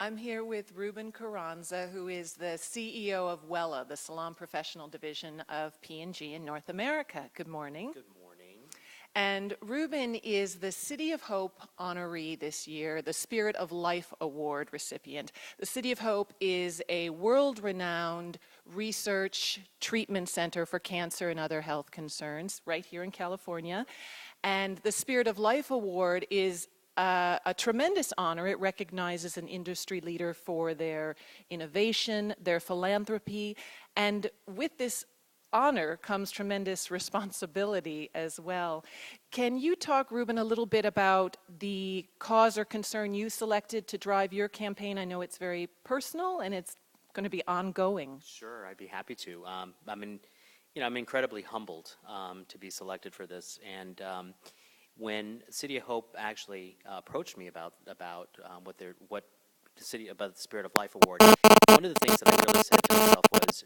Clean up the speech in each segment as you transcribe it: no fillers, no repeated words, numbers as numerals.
I'm here with Reuben Carranza, who is the CEO of Wella, the Salon Professional Division of P&G in North America. Good morning. Good morning. And Reuben is the City of Hope honoree this year, the Spirit of Life Award recipient. The City of Hope is a world-renowned research treatment center for cancer and other health concerns right here in California. And the Spirit of Life Award is a tremendous honor. It recognizes an industry leader for their innovation, their philanthropy, and with this honor comes tremendous responsibility as well. Can you talk, Reuben, a little bit about the cause or concern you selected to drive your campaign? I know it's very personal and it's going to be ongoing. Sure, I'd be happy to. I'm incredibly humbled to be selected for this, and when City of Hope actually approached me about the Spirit of Life Award, one of the things that I really said to myself was,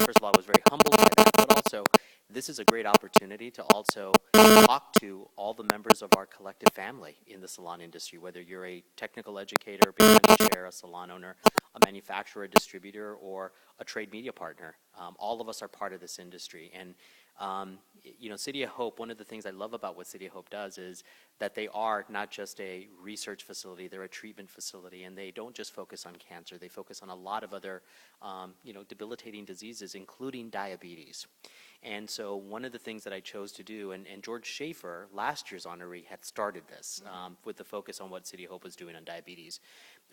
first of all, I was very humbled by that, but also this is a great opportunity to also talk to all the members of our collective family in the salon industry, whether you're a technical educator, being a chair, a salon owner, a manufacturer, a distributor, or a trade media partner. All of us are part of this industry. And City of Hope, one of the things I love about what City of Hope does is that they are not just a research facility, they're a treatment facility, and they don't just focus on cancer, they focus on a lot of other debilitating diseases, including diabetes. And so one of the things that I chose to do, and George Schaefer, last year's honoree, had started this with the focus on what City of Hope was doing on diabetes.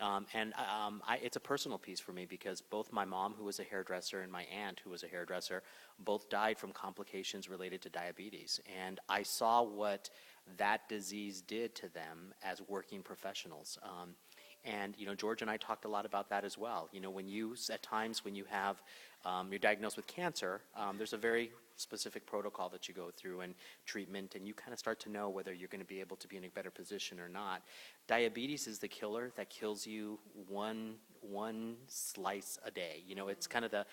It's a personal piece for me because both my mom, who was a hairdresser, and my aunt, who was a hairdresser, both died from complications related to diabetes. And I saw what that disease did to them as working professionals. George and I talked a lot about that as well. At times when you have, you're diagnosed with cancer, there's a very specific protocol that you go through and treatment, and you kind of start to know whether you're going to be able to be in a better position or not. Diabetes is the killer that kills you one slice a day. It's kind of the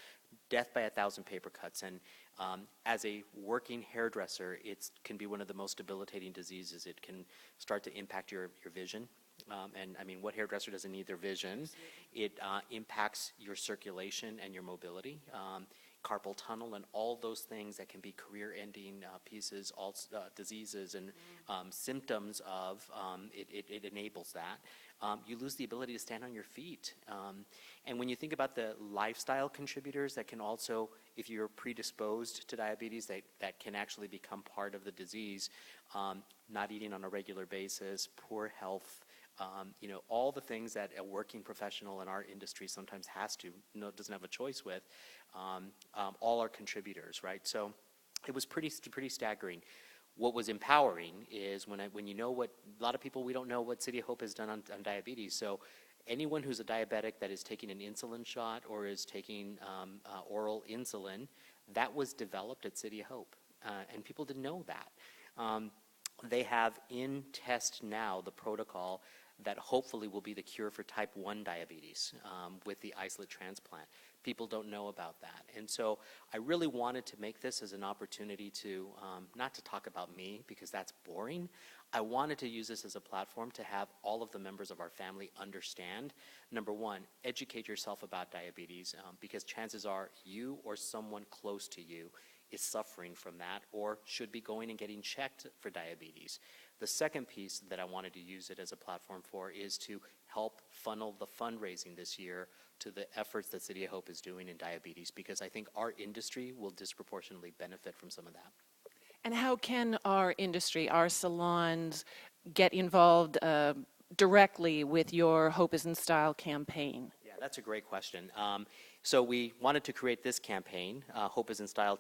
death by 1,000 paper cuts. And as a working hairdresser, it can be one of the most debilitating diseases. It can start to impact your vision. What hairdresser doesn't need their vision? It impacts your circulation and your mobility, carpal tunnel, and all those things that can be career-ending pieces, diseases and symptoms of it enables that. You lose the ability to stand on your feet. And when you think about the lifestyle contributors that can also, if you're predisposed to diabetes, that can actually become part of the disease, not eating on a regular basis, poor health, all the things that a working professional in our industry sometimes doesn't have a choice with, all are contributors, right? So it was pretty staggering. What was empowering is when you know what, a lot of people, we don't know what City of Hope has done on diabetes. So anyone who's a diabetic that is taking an insulin shot or is taking oral insulin, that was developed at City of Hope. And people didn't know that. They have in test now the protocol that hopefully will be the cure for type 1 diabetes with the isolate transplant. People don't know about that. And so I really wanted to make this as an opportunity to, not to talk about me because that's boring. I wanted to use this as a platform to have all of the members of our family understand, number one, educate yourself about diabetes because chances are you or someone close to you is suffering from that or should be going and getting checked for diabetes. The second piece that I wanted to use it as a platform for is to help funnel the fundraising this year to the efforts that City of Hope is doing in diabetes because I think our industry will disproportionately benefit from some of that. And how can our industry, our salons, get involved directly with your Hope is in Style campaign? Yeah, that's a great question. So we wanted to create this campaign, Hope is in Style,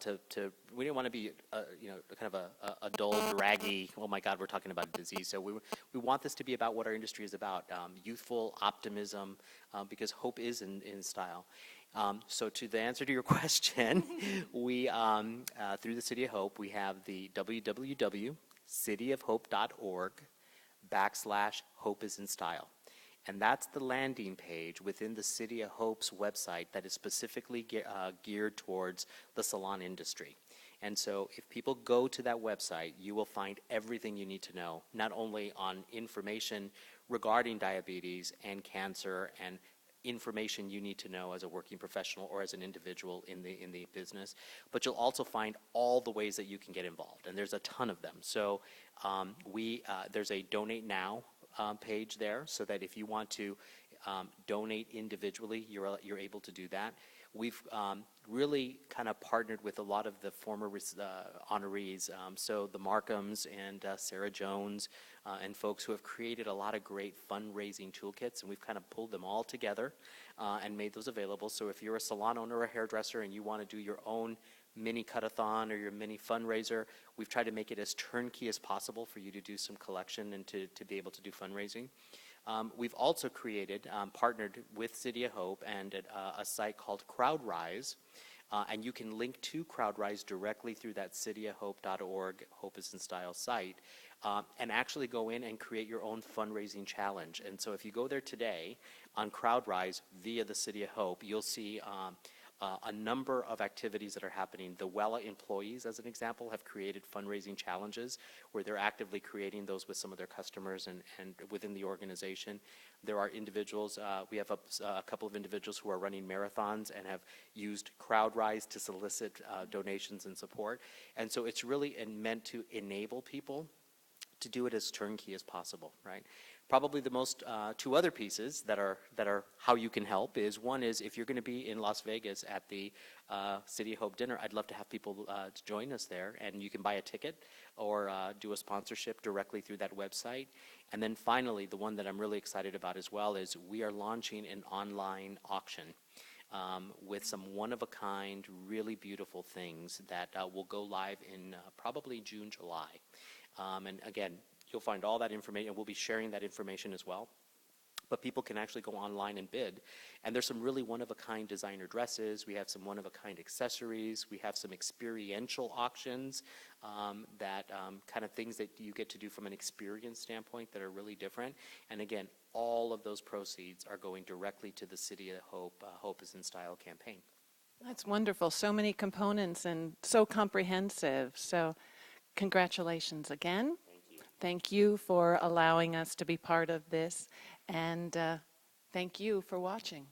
we didn't want to be, kind of a dull, draggy, oh my God, we're talking about a disease. So we want this to be about what our industry is about, youthful optimism, because hope is in style. So to the answer to your question, we, through the City of Hope, we have the www.cityofhope.org/Hope is in Style. And that's the landing page within the City of Hope's website that is specifically geared towards the salon industry. And so if people go to that website, you will find everything you need to know, not only on information regarding diabetes and cancer and information you need to know as a working professional or as an individual in the business, but you'll also find all the ways that you can get involved, and there's a ton of them. So there's a Donate Now page there, so that if you want to donate individually, you're able to do that. We've really kind of partnered with a lot of the former honorees, so the Markhams and Sarah Jones and folks who have created a lot of great fundraising toolkits, and we've kind of pulled them all together and made those available. So if you're a salon owner or a hairdresser and you want to do your own mini cut-a-thon or your mini fundraiser, we've tried to make it as turnkey as possible for you to do some collection and to be able to do fundraising. We've also partnered with City of Hope and a site called CrowdRise, and you can link to CrowdRise directly through that cityofhope.org, Hope is in Style site, and actually go in and create your own fundraising challenge. And so if you go there today on CrowdRise via the City of Hope, you'll see a number of activities that are happening. The Wella employees, as an example, have created fundraising challenges where they're actively creating those with some of their customers and within the organization. There are individuals, we have a couple of individuals who are running marathons and have used CrowdRise to solicit donations and support. And so it's really meant to enable people to do it as turnkey as possible, right? Probably the most two other pieces that are how you can help is, one is if you're going to be in Las Vegas at the City of Hope dinner, I'd love to have people to join us there, and you can buy a ticket or do a sponsorship directly through that website. And then finally, the one that I'm really excited about as well is we are launching an online auction with some one-of-a-kind, really beautiful things that will go live in probably June, July. And again, you'll find all that information, and we'll be sharing that information as well. But people can actually go online and bid. And there's some really one-of-a-kind designer dresses. We have some one-of-a-kind accessories. We have some experiential auctions that kind of things that you get to do from an experience standpoint that are really different. And again, all of those proceeds are going directly to the City of Hope, Hope is in Style campaign. That's wonderful. So many components and so comprehensive. So congratulations again. Thank you for allowing us to be part of this, and thank you for watching.